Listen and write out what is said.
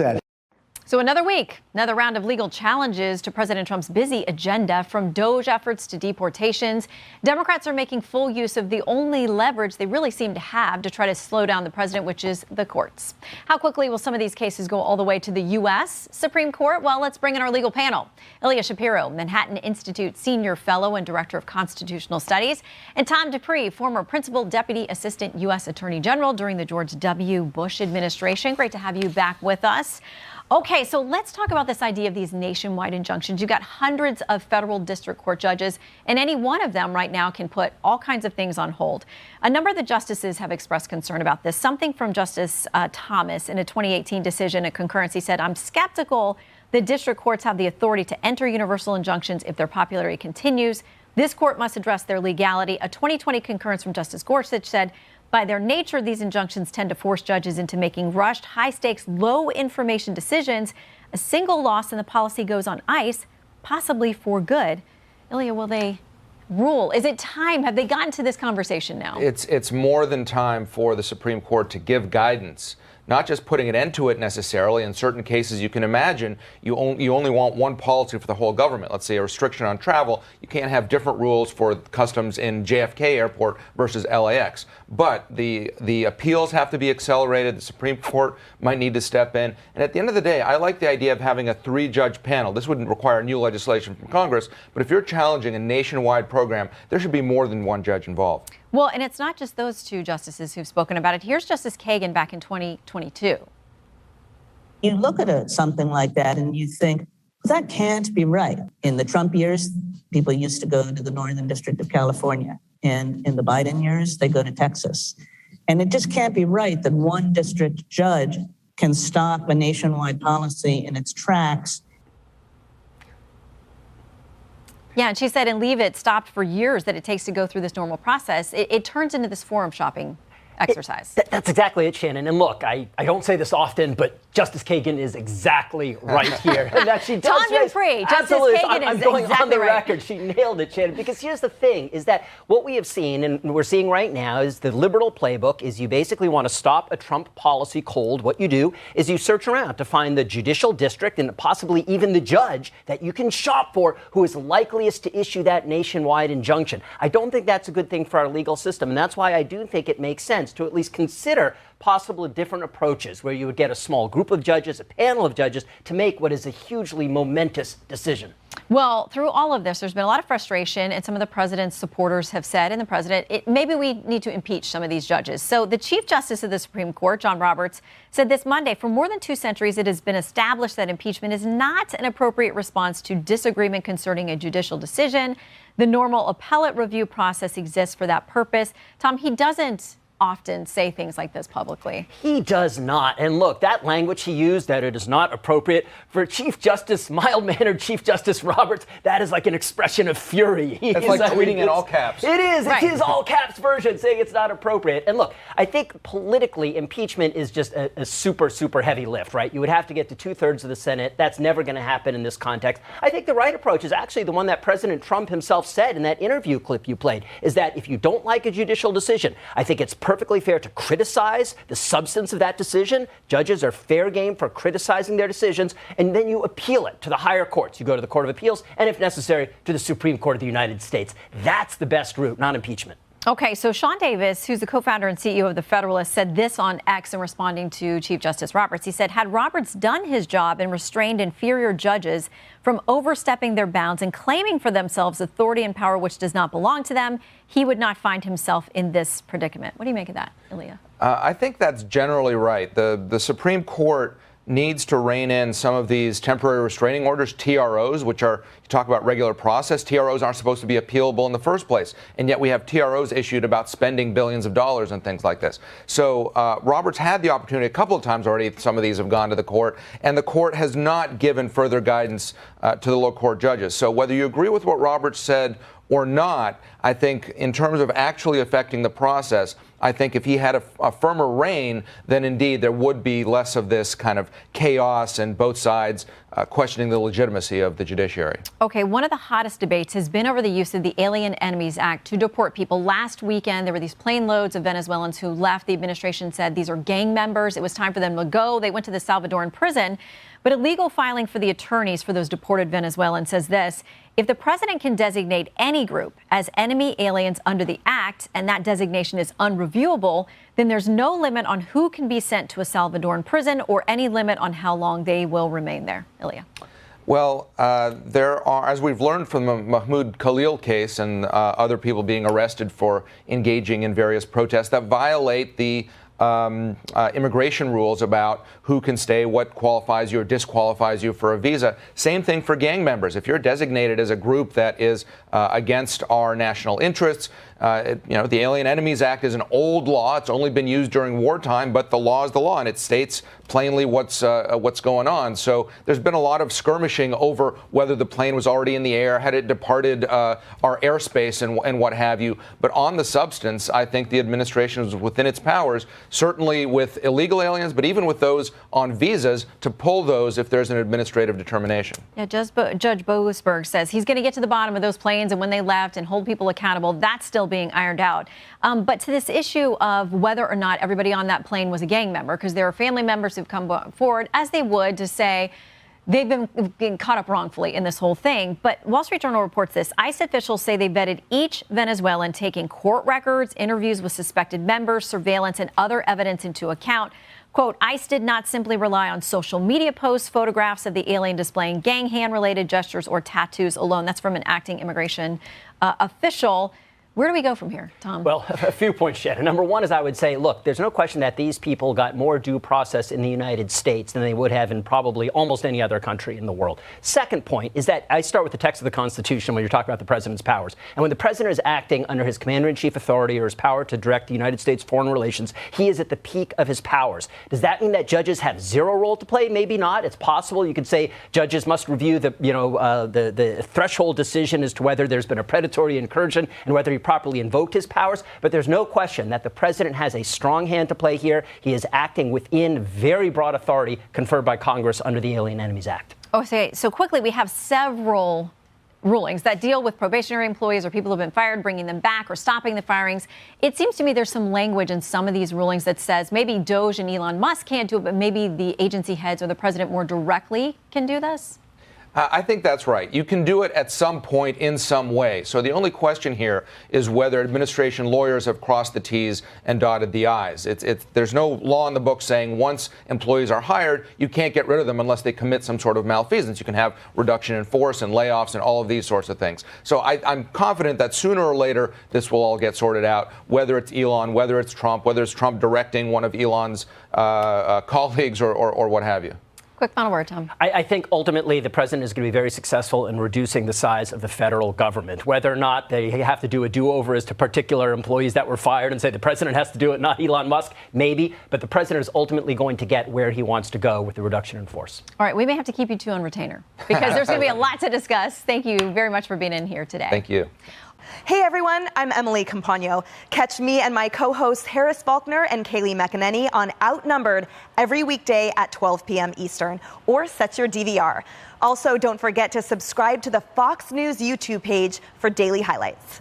that. So another week, another round of legal challenges to President Trump's busy agenda, from DOJ efforts to deportations. Democrats are making full use of the only leverage they really seem to have to try to slow down the president, which is the courts. How quickly will some of these cases go all the way to the U.S. Supreme Court? Well, let's bring in our legal panel. Ilya Shapiro, Manhattan Institute Senior Fellow and Director of Constitutional Studies, and Tom Dupree, former Principal Deputy Assistant U.S. Attorney General during the George W. Bush administration. Great to have you back with us. Okay, so let's talk about this idea of these nationwide injunctions. You've got hundreds of federal district court judges, and any one of them right now can put all kinds of things on hold. A number of the justices have expressed concern about this. Something from Justice Thomas in a 2018 decision, a concurrence, said, "I'm skeptical the district courts have the authority to enter universal injunctions if their popularity continues. This court must address their legality." A 2020 concurrence from Justice Gorsuch said, "By their nature, these injunctions tend to force judges into making rushed, high-stakes, low-information decisions. A single loss and the policy goes on ice, possibly for good." Ilya, will they rule? Is it time? Have they gotten to this conversation now? It's more than time for the Supreme Court to give guidance, not just putting an end to it necessarily. In certain cases, you can imagine you only want one policy for the whole government. Let's say a restriction on travel. You can't have different rules for customs in JFK Airport versus LAX. But the appeals have to be accelerated. The Supreme Court might need to step in. And at the end of the day, I like the idea of having a 3-judge panel. This wouldn't require new legislation from Congress, but if you're challenging a nationwide program, there should be more than one judge involved. Well, and it's not just those two justices who've spoken about it. Here's Justice Kagan back in 2022. You look at something like that and you think, that can't be right. In the Trump years, people used to go to the Northern District of California. And in the Biden years, they go to Texas. And it just can't be right that one district judge can stop a nationwide policy in its tracks. Yeah, and she said, and leave it stopped for years that it takes to go through this normal process. It turns into this forum shopping exercise. That's exactly it, Shannon. And look, I don't say this often, but Justice Kagan is exactly right here. And that she does Tom Dupree, Justice Kagan I'm is going exactly on the right. record. She nailed it, Shannon. Because here's the thing, is that what we have seen, and we're seeing right now, is the liberal playbook is you basically want to stop a Trump policy cold. What you do is you search around to find the judicial district and possibly even the judge that you can shop for who is likeliest to issue that nationwide injunction. I don't think that's a good thing for our legal system. And that's why I do think it makes sense to at least consider possible different approaches where you would get a small group of judges, a panel of judges, to make what is a hugely momentous decision. Well, through all of this, there's been a lot of frustration, and some of the president's supporters have said, and the president, maybe we need to impeach some of these judges. So the Chief Justice of the Supreme Court, John Roberts, said this Monday, for more than 2 centuries, it has been established that impeachment is not an appropriate response to disagreement concerning a judicial decision. The normal appellate review process exists for that purpose. Tom, he doesn't often say things like this publicly. He does not. And look, that language he used, that it is not appropriate for Chief Justice, mild-mannered Chief Justice Roberts, that is like an expression of fury. It's like tweeting in all caps. It is. Right. It's his all caps version saying it's not appropriate. And look, I think politically, impeachment is just a super, super heavy lift, right? You would have to get to 2/3 of the Senate. That's never going to happen in this context. I think the right approach is actually the one that President Trump himself said in that interview clip you played, is that if you don't like a judicial decision, I think it's perfectly fair to criticize the substance of that decision. Judges are fair game for criticizing their decisions, and then you appeal it to the higher courts. You go to the Court of Appeals, and if necessary, to the Supreme Court of the United States. That's the best route, not impeachment. Okay, so Sean Davis, who's the co-founder and CEO of The Federalist, said this on X in responding to Chief Justice Roberts. He said, had Roberts done his job and restrained inferior judges from overstepping their bounds and claiming for themselves authority and power which does not belong to them, he would not find himself in this predicament. What do you make of that, Ilya? I think that's generally right. The Supreme Court needs to rein in some of these temporary restraining orders, TROs, which are, you talk about regular process. TROs aren't supposed to be appealable in the first place. And yet we have TROs issued about spending billions of dollars and things like this. So Roberts had the opportunity a couple of times already. Some of these have gone to the court, and the court has not given further guidance to the lower court judges. So whether you agree with what Roberts said or not, I think in terms of actually affecting the process, I think if he had a firmer rein, then indeed there would be less of this kind of chaos and both sides questioning the legitimacy of the judiciary. Okay, one of the hottest debates has been over the use of the Alien Enemies Act to deport people. Last weekend, there were these plane loads of Venezuelans who left. The administration said these are gang members. It was time for them to go. They went to the Salvadoran prison. But a legal filing for the attorneys for those deported Venezuelans says this: if the president can designate any group as enemy aliens under the act, and that designation is unreviewable, then there's no limit on who can be sent to a Salvadoran prison or any limit on how long they will remain there. Ilya. Well, there are, as we've learned from the Mahmoud Khalil case and other people being arrested for engaging in various protests that violate the immigration rules about who can stay, what qualifies you or disqualifies you for a visa. Same thing for gang members. If you're designated as a group that is against our national interests, the Alien Enemies Act is an old law. It's only been used during wartime, but the law is the law, and it states plainly what's going on. So there's been a lot of skirmishing over whether the plane was already in the air, had it departed our airspace, and what have you. But on the substance, I think the administration is within its powers, certainly with illegal aliens, but even with those on visas, to pull those if there's an administrative determination. Yeah, Judge Boasberg says he's going to get to the bottom of those planes and when they left and hold people accountable. That's still being ironed out. But to this issue of whether or not everybody on that plane was a gang member, because there are family members who've come forward, as they would, to say they've been getting caught up wrongfully in this whole thing. But Wall Street Journal reports this. ICE officials say they vetted each Venezuelan, taking court records, interviews with suspected members, surveillance, and other evidence into account. Quote, ICE did not simply rely on social media posts, photographs of the alien displaying gang hand-related gestures or tattoos alone. That's from an acting immigration official. Where do we go from here, Tom? Well, a few points, Shannon. Number one is I would say, look, there's no question that these people got more due process in the United States than they would have in probably almost any other country in the world. Second point is that I start with the text of the Constitution when you're talking about the president's powers. And when the president is acting under his commander-in-chief authority or his power to direct the United States foreign relations, he is at the peak of his powers. Does that mean that judges have zero role to play? Maybe not. It's possible. You could say judges must review the threshold decision as to whether there's been a predatory incursion and whether he properly invoked his powers, but there's no question that the president has a strong hand to play here. He is acting within very broad authority conferred by Congress under the Alien Enemies Act. Okay, so quickly, we have several rulings that deal with probationary employees or people who have been fired, bringing them back or stopping the firings. It seems to me there's some language in some of these rulings that says maybe Doge and Elon Musk can't do it, but maybe the agency heads or the president more directly can do this. I think that's right. You can do it at some point in some way. So the only question here is whether administration lawyers have crossed the T's and dotted the I's. There's no law in the book saying once employees are hired, you can't get rid of them unless they commit some sort of malfeasance. You can have reduction in force and layoffs and all of these sorts of things. So I'm confident that sooner or later this will all get sorted out, whether it's Elon, whether it's Trump, whether it's Trump directing one of Elon's colleagues or what have you. Quick final word, Tom. I think ultimately the president is going to be very successful in reducing the size of the federal government. Whether or not they have to do a do-over as to particular employees that were fired and say the president has to do it, not Elon Musk, maybe. But the president is ultimately going to get where he wants to go with the reduction in force. All right, we may have to keep you two on retainer because there's going to be a lot to discuss. Thank you very much for being in here today. Thank you. Hey everyone, I'm Emily Campagno. Catch me and my co-hosts Harris Faulkner and Kaylee McEnany on Outnumbered every weekday at 12 p.m. Eastern, or set your DVR. Also, don't forget to subscribe to the Fox News YouTube page for daily highlights.